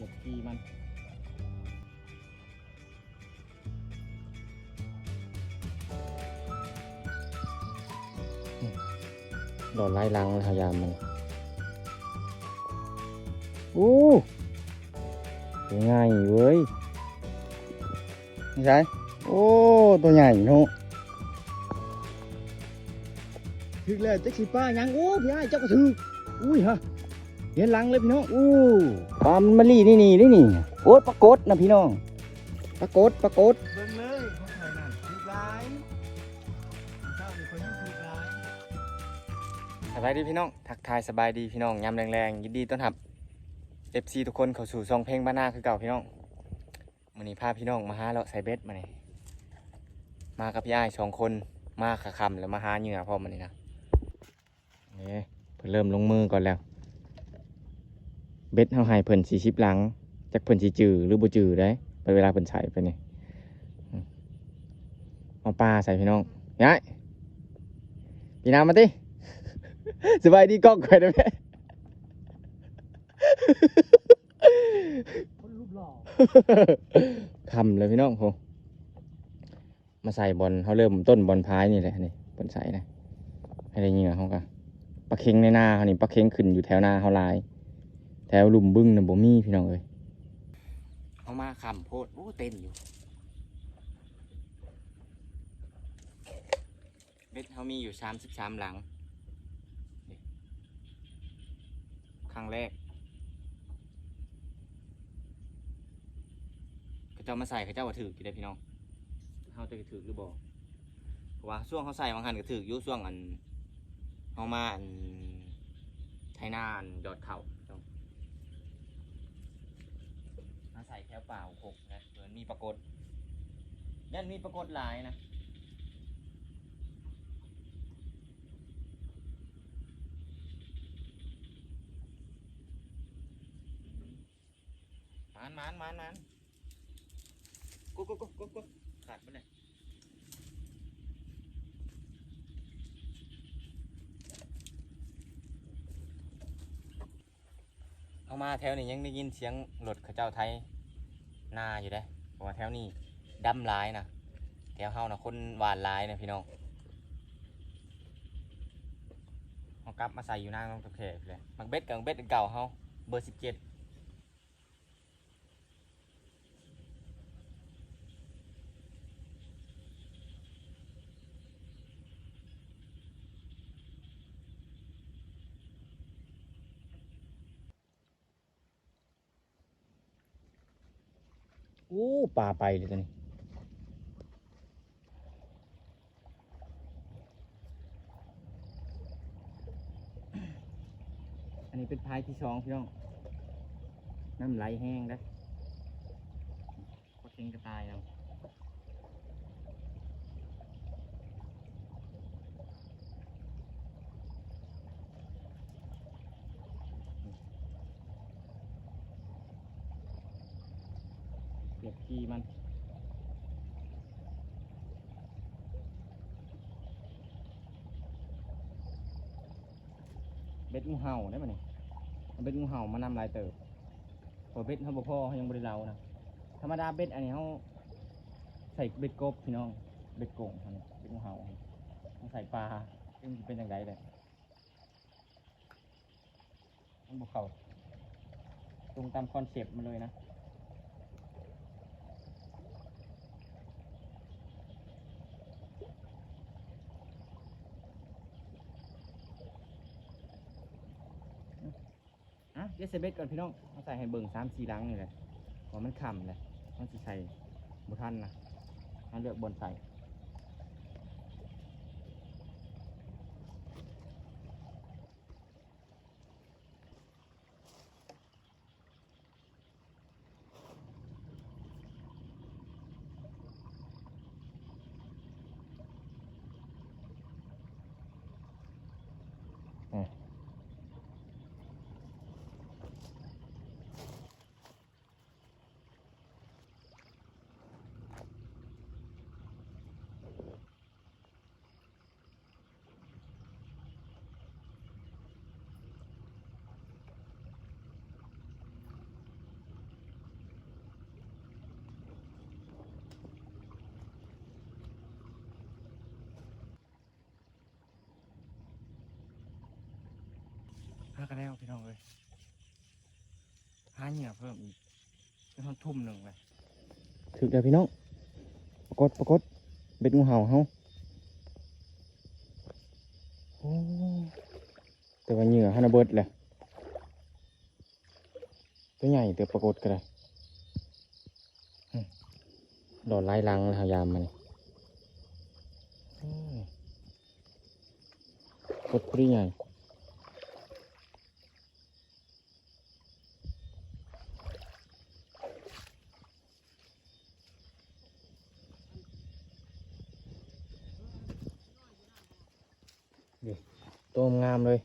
บขี้มันโดนไล่ลังพยายามมันโอ้ง่ายเว้ยนี่ใช่โอ้ตัวใหญ่เนาะถึกเลยจักสิป้ายังโอ้พี่ไอ้เจ้าก็ถึกอุ้ยฮะเห็นหลังเลยพี่น้องอู้ปลามันมาลีนี่โอ๊ตปรากฏนะพี่น้องปรากฏเบิ่งเลยเขาเคยนั่นถึกหลายเจ้านี่คนยังถึกหลายสบายดีพี่น้องทักทายสบายดีพี่น้องยามแรงๆยินดีต้อนรับ FC ทุกคนเข้าสู่ซองเพลงบ้านนาคือเก่าพี่น้องมื้อนี้พาพี่น้องมาหาเลาะใส่เบ็ดมานี่มากับพี่อ้าย2คนมาขะคำแล้วมาหาเหยื่อพร้อมมื้อนี้นะนี่เพิ่นเริ่มลงมือก่อนแล้วเบ็ดเฮาให้เพิ่น40หลังจักเพิ่นสิจื้อหรือบ่จื้อได้ไปเวลาเพิ่นใส่ไปนี่เอาปลาใส่พี่น้องย้ายพี่น้ำมาติ สบายดีกล้องก่อนได้ไหม คนรูปหล่อ คำเลยพี่น้องโหมาใส่บอลเขาเริ่มต้นบอลพายนี่แหละนี่บอลใส่นะให้ได้เหงื่อเขาก็ปลาเค็งในนาเขานี่ปลาเค็งขึ้นอยู่แถวนาเขาลายแถวลุ่มบึ้งนะบ่มีพี่น้องเอ้ยเขามาคำโพดโอ้เต้นอยู่เบ็ดเขามีอยู่33หลังครั้งแรกเขาเจ้ามาใส่เขาเจ้าว่าถือกี่ได้พี่น้องเขาจะถือหรือบ่เพราะว่าช่วงเขาใส่บางคันก็ถืออยู่ช่วงอันเขามาอันไทยนานยอดเข่ามาใส่แถวเปล่าหกนะเหมือนมีปรากฏยันมีปรากฏหลายนะมันกุ๊กขาดไปเลยเอามาแถวนี้ยังได้ยินเสียงรถเขาเจ้าไทยหน้าอยู่ได้เพราะว่าแถวนี้ดำหลายนะแถวเฮานะคนหวานหลายนะพี่น้องเอากลับมาใส่อยู่หน้าต้องตะเข็บเลยมักเบ็ดกับเบ็ดเก่าเฮาเบอร์17โอ้ปลาไปเลยตัวนี้อันนี้เป็นพายที่2พี่น้องน้ำไหลแห้งได้ก็เค็งกระตายเอาเก็บขี้มันเบ็ดงูเห่าได้ไหมเนี่ยเบ็ดงูเห่ามานำลายเติบพอเบ็ดเขาบ่พอเขายังบริเลานะธรรมดาเบ็ดอันนี้เขาใส่เบ็ดกบพี่น้องเบ็ดโก่งเบ็ดงูเห่าเขาใส่ปลาซึ่งเป็นอย่างไรเลยมันบุกเขาตรงตามคอนเซปต์มันเลยนะเดี๋ยวใส่เบ็ดก่อนพี่น้องเขาใส่ให้เบิ่ง3-4ลังนี่แหละว่ามันค่ำเลยมันจะใส่บุทันนะเขาเลือกบนใส่ หากันแล้วพี่น้องเลยหาเหยื่อเพิ่มอีกเป็นคนทุ่มหนึ่งเลยถึกเดี๋ยวพี่น้องปรากฏเบ็ดงูเห่าเฮาโอ้แต่ว่าเหยื่อฮันนาเบิร์ดแหละตัวใหญ่แต่ปรากฏก็ได้หลอดไล่ลังเลยยามมันกดปรีใหญ่ตัวงามเลย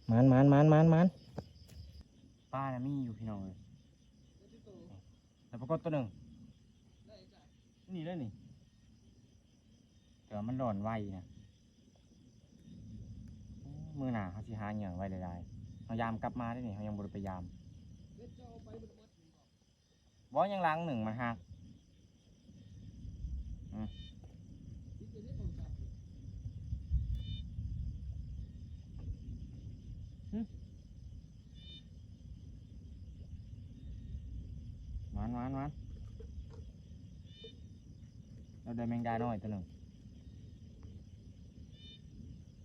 มันปลาเนี่ยมีอยู่พี่น้องเลยแต่ปรากฏตัวหนึ่งนี่เลยนี่แต่มันหล่อนไวนะมือหนาเขาสิหาเหยื่อไว้ได้เขายามกลับมาได้นี่เขายังบริไปยามบ่ยังล้างหนึ่งมันหักมันเราได้แมงดาน้อยตัวหนึ่ง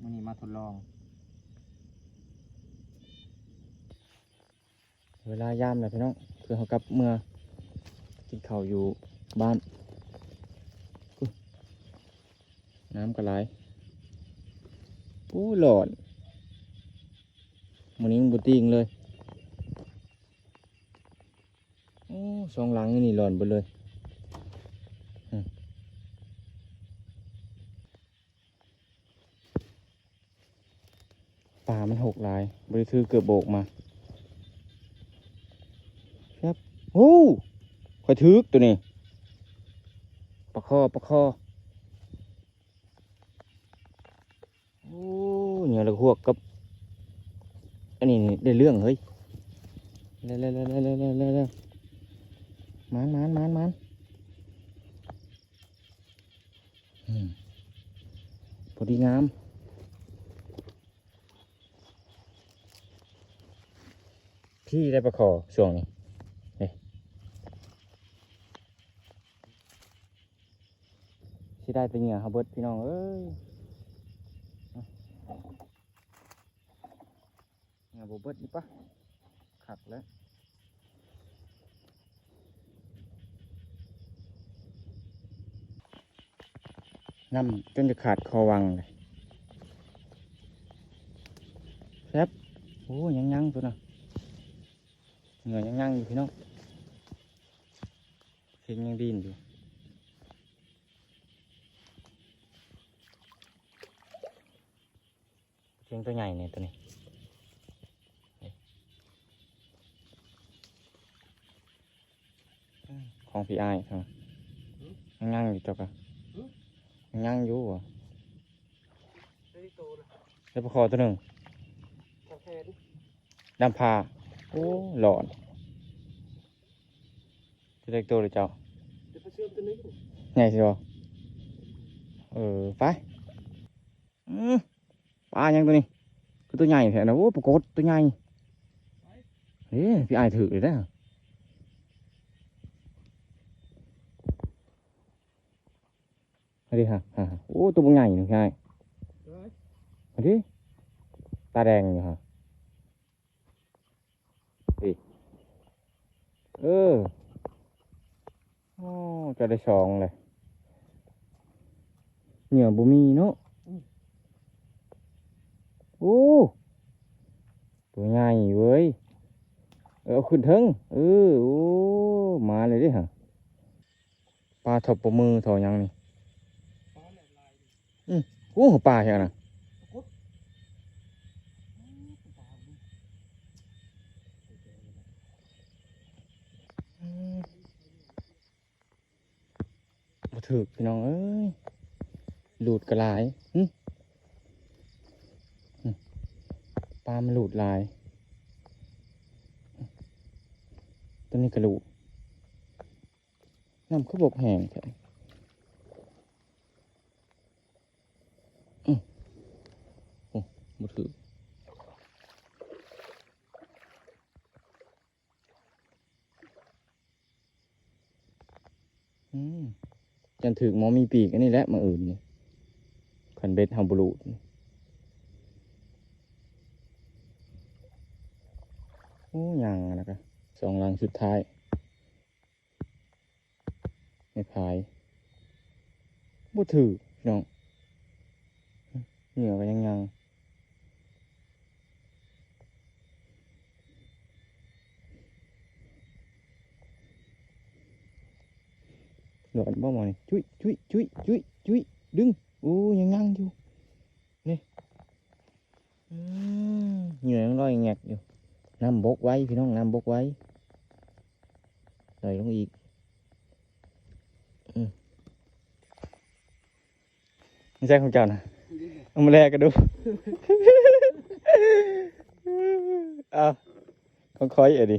มื้อนี้มาทดลองเวลายามเลยพี่น้องคือเขากลับเมื่อกินข้าวอยู่บ้านน้ำกระไรหลอดมื้อนี้มันบุติงเลยสองหลังนี่หลอนไปเลยป่ามันหกลายบริคือเกือบโบกมาครับโอ้ค่อยทึกตัวนี้ปลาคอโอ้เนี่ยเราหวกกับอันนี้ได้เรื่องเฮ้ยเร็วมันพอดีงามพี่ได้ปลาคอช่วงนี้ที่ได้เป็นเหงื่อครับเบิร์ดพี่น้องเอ้ยเหงื่อเบิร์ดนี่ปะขัดแล้วน้ำจนจะขาดคอวังเลยแซ่บโอ้ยังตัวน่ะเหงื่อยังอยู่พี่น้องเข่งยังดินอยู่เข่งตัวใหญ่เนี่ยตัวนี้ของพี่อ้ายครับยังอยู่จบอ่ะยังอยู่อ่ะแล้วปลาคอตัวหนึ่งดำพาโอ้หลอนจะได้ตัวหรือเจ้าใหญ่สิบ่ไปปลายังตัวนี้คือตัวใหญ่แท้นะโอ้ปรากฏตัวใหญ่เฮ้ยพี่อ้ายถือเลยนะมาดิฮะโอ้ตัวใหญ่หนึ่งใช่มาดิตาแดงอยู่ฮะดิโอ้จะได้สองเลยเหนียวบุมีเนาะโอ้ตัวใหญ่เว้ยเอาขึ้นเทิงโอ้มาเลยดิฮะปลาถบปมือถอยังนี่โอ้ปลาใช่ไหมมาถือพี่น้องเอ้ยหลุดกระลายปลามันหลุดลายตัวนี้กระดูกน้ำเขาบกแห้งแค่โอ้มาถือ ถึกหมอมีปีกอันนี้แหละมาอื่นนี่คันเบ็ดเฮาบ่รูดโอ้ยังนะครับสองลังสุดท้ายไม่พายบ่ถือพี่น้องเหงื่อก็ยังหลอดบ่หมอนี่จุ้ยจุ้ยจุ้ยจุ้ยจุ้ยดึงโอ้ยังอยู่นี่เหงื่อยังลอยแงกอยู่น้ำบกไว้พี่น้องน้ำบกไว้ใส่ลงอีกไม่ใช่ของเจ้านะเอามาแลกกันดูเอาของคอยเอ๋ดิ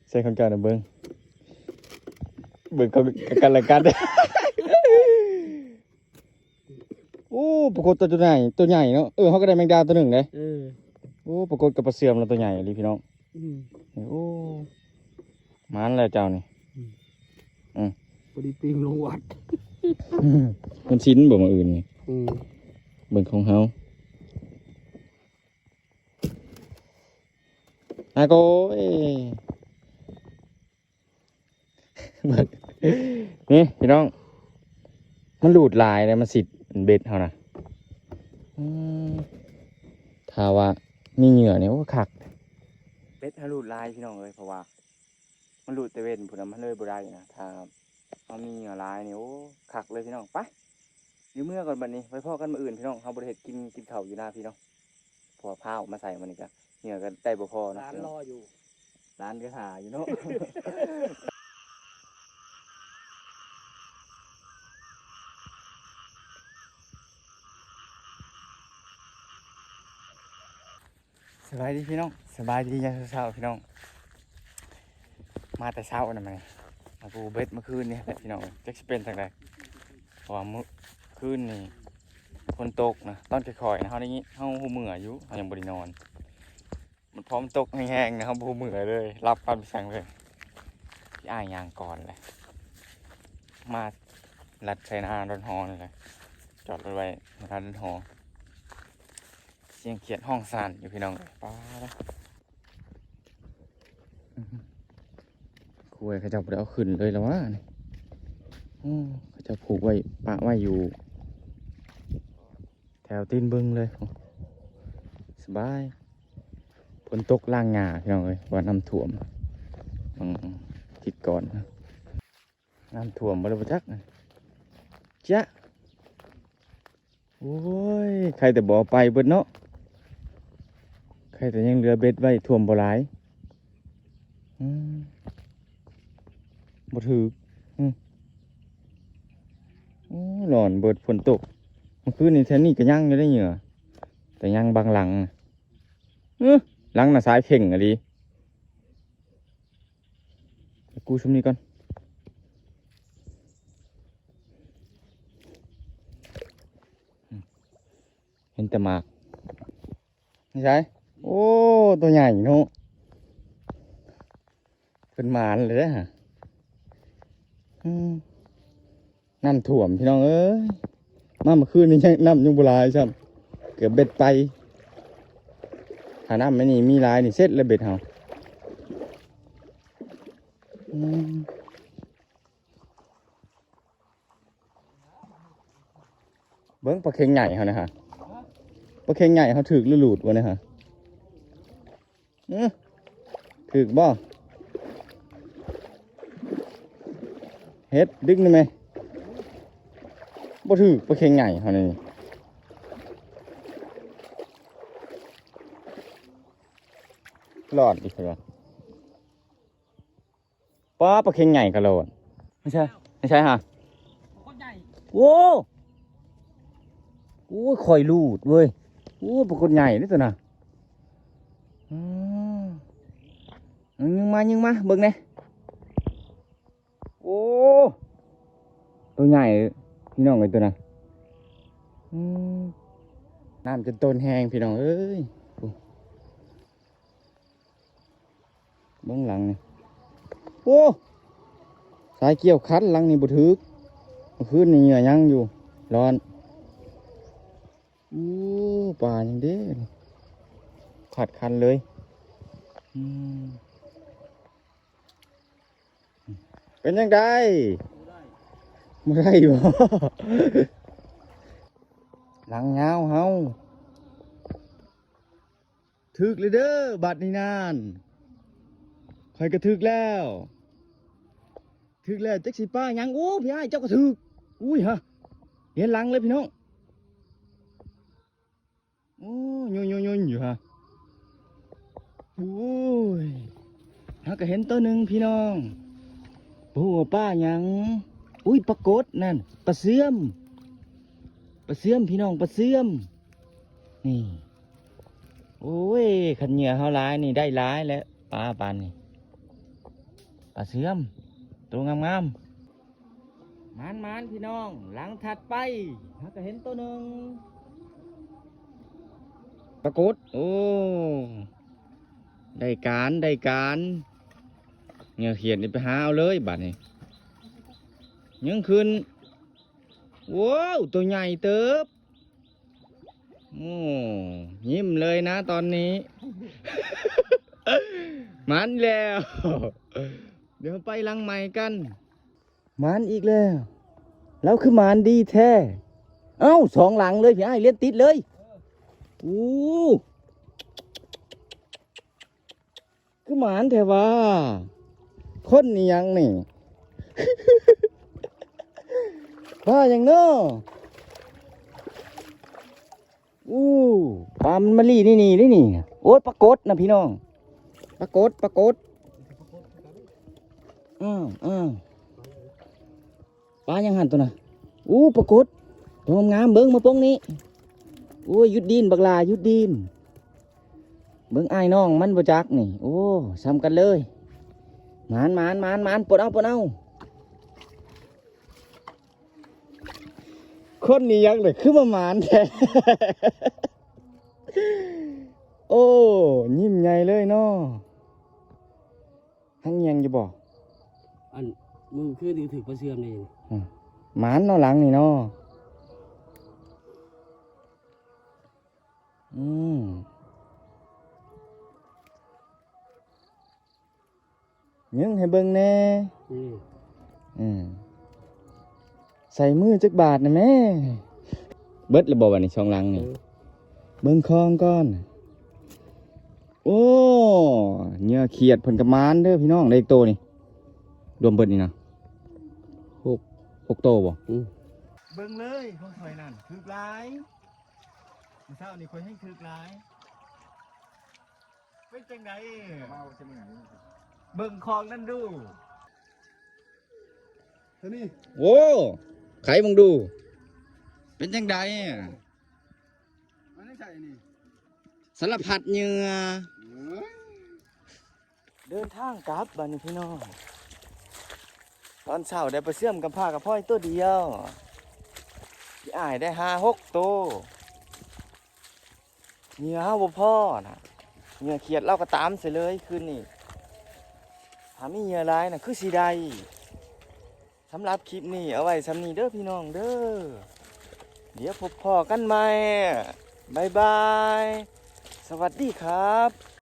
ใช่ของเจ้านะเบิ้งเขากันละกันโอ้ปรากฏตัวใหญ่เนาะเขาก็ได้แมงดาตัวหนึ่งเลยโอ้ปรากฏกับปลาเสื่อมแล้วตัวใหญ่เลยพี่น้องโอ้มันแล้วเจ้านี่พอดีปีงลงวัดมันชิ้นบ่มาอื่นนี่เบิ่งของเฮาอาโก้นี่พี่น้องมันหลุดลายเลยมันสิเบ็ดเขานะถ้าว่ามีเหงื่อเนี่ยก็ขักเบ็ดถ้าหลุดลายพี่น้องเลยเพราะว่ามันหลุดแต่เว้นผุนมันเลยบ่ได้นะถ้าเขามีเหงื่อลายเนี่ยโอ้ขักเลยพี่น้องไปยืมเมื่อก่อนบัดนี้ไว้พ่อกันมาอื่นพี่น้องเขาบริเหตุกินข้าวอยู่หน้าพี่น้องพอผ้าออกมาใส่มันนี่ก็เหงื่อก็ได้บ่พอนะร้านรออยู่ร้านก็หาอยู่เนาะ สบายดีพี่น้องสบายดียามเช้าพี่น้องมาแต่เช้านะมันมาปูเบ็ดเมื่อคืนนี่แหละพี่น้องจะเป็นทางใดเพราะว่าเมื่อคืนนี่ฝนตกนะตอนค่อยๆนะเขาได้ยินเขาหูมืออยู่เขายังบริโนอนมันพร้อมตกแห้งๆนะเขาหูมือเลยรับความสั่งเลยที่อ้ายยางก่อนเลยมาลัดใส่นาดอนฮอนี่เลยจอดรถไว้ในร้านดอนฮอเสียงเขียดห้องสั่นอยู่พี่น้องป้าแล้วคุยเขาจะเอาขึ้นเลยแล้ววะนี่เขาจะผูกไว้ปะไว้อยู่แถวตีนบึงเลยสบายฝนตกล่างงาพี่น้องเลยว่าน้ำท่วมทิศก่อนน้ำท่วมบริบจักจ๊ะโอ้ยใครแต่บ่อไปเบิดเนาะใครแต่ยังเรือเบ็ดไว้ท่วมบ่หลายบ่ถือหลอนเบิดฝนตกเมื่อคืนนี้แถวนี้ก็ยังอยู่ได้เหงื่อแต่ยังบางหลังหลังน่ะสายเพ่งอะดิกูชุมนี้ก่อนเห็นแต่หมากไม่ใช่โอ้ตัวใหญ่เนาะเป็นหมานเลยฮะน้ำท่วมพี่น้องเอ้ยมาเมื่อคืนนี้ยังน้ำยังบุหรี่ใช่ไหมเกือบเบ็ดไปหาน้ำไม่นี่มีลายนี่เสร็จแล้วเบ็ดเฮาเบิ้งปลาเค็งใหญ่เขานะฮะปลาเค็งใหญ่เขาถือหลุดวะนะฮะถือบ่เฮ็ดดึงได้ไหมบ่ถือปลาเค็งใหญ่เขานี่รอดอีกแล้วป้าปลาเค็งใหญ่กระโดดไม่ใช่ฮะโอ้โอ้คอยลูดเว้ยโอ้ปลากดใหญ่นี่ตัวน่ะยิงมาเบิ่งเนี่ยโอ้ตัวใหญ่พี่น้องไอ้ตัวน่ะน้ำจนต้นแห้งพี่น้องเอ้ยเบื้องหลังนี่โอ้สายเกี่ยวคัดหลังนี่บ่ถึก คืนนี่เหงื่อยังอยู่ร้อนอู้ป่าอย่างเด้ขาดคันเลยเป็นยังไงไม่ได้บ่ หลังเงาเฮาถึกเลยเด้อบัดนี้นานคอยกระถึกแล้วจักสิป้ายังโอ้พี่ไอ้เจ้ากระถึกอุ้ยฮะเห็นหลังเลยพี่น้องโอ้ยอยู่ฮะโอ้ยฮะก็เห็นตัวหนึ่งพี่น้องผู้ป้ายังอุ้ยปรากฏนั่นปลาเสื่อมพี่น้องปลาเสื่อมนี่โอ้ยขันเหงื่อเฮาร้ายนี่ได้ร้ายแล้วปลาปานนี่ปลาเสื่อมตัวงามมันพี่น้องหลังถัดไปฮะก็เห็นตัวหนึ่งปรากฏโอ้ได้การเหงื่อเขียดนี่ไปหาเอาเลยบัดนี้ยังคืนว้าวตัวใหญ่เติบโอ้ยิ้มเลยนะตอนนี้ มันแล้ว เดี๋ยวไปลังใหม่กันมันอีกแล้วแล้วคือมันดีแท้เอ้าสองหลังเลยพี่ไอ้เลี้ยนติดเลยอู้คือมันแท้ว่าคนนี่ยังนี่ ว่าอย่างเนาะอู้ปลามันมาลีนี่โอ๊ยปรากฏนะพี่น้องปรากฏปลายังหันตัวน่ะอู้ปรากฏตัวงามเบิ้งมาป้องนี้โอ้ยยุดดินบักลายุดดินเบิ้งไอ้น้องมันบ่จักนี่โอ้ซ้ำกันเลยหมานปลดเอาคนนี้ยังเลยคือประมาณแท้ โอ้ยิ้มใหญ่เลยเนาะทั้งยังจะบอก อันมือคือถือปลาเสื่อมนี่ หมานเนาะหลังนี่เนาะยังให้เบิ่งแน่ใส่มือจักบาทนะแม่เบิดระบบอันนี้ช่องหลังนี่เบิ่งคลองก่อนโอ้เหงื่อเขียดผลกระมานเด้อพี่น้องได้อีกโตนี่รวมเบิดนี่นะหกโตบ่เบิ่งเลยของข่อยนั่นถึกหลายมื้อเช้านี่ข่อยให้ถึกหลายเป็นจังได๋เบิ่งคลองนั่นดูเท่านี้โอ้ไขมึงดูเป็นจังไดมันได้ใช่นี่สารพัดเหงื่อเดินทางกลับบ้านนี่พี่น้องตอนเช้าได้ปลาเสื่อมกับผ้ากับพ่อยตัวเดียวพี่อ้ายได้5-6 ตัวเหงื่อเฮาบ่พอนะเหงื่อเขียดเราก็ตามเสียเลยคืนนี้ถ้ามีเหงื่อหลายน่ะคือสิได้สำหรับคลิปนี้เอาไว้สำนี้เด้อพี่น้องเด้อเดี๋ยวพบพ่อกันใหม่บ๊ายบายสวัสดีครับ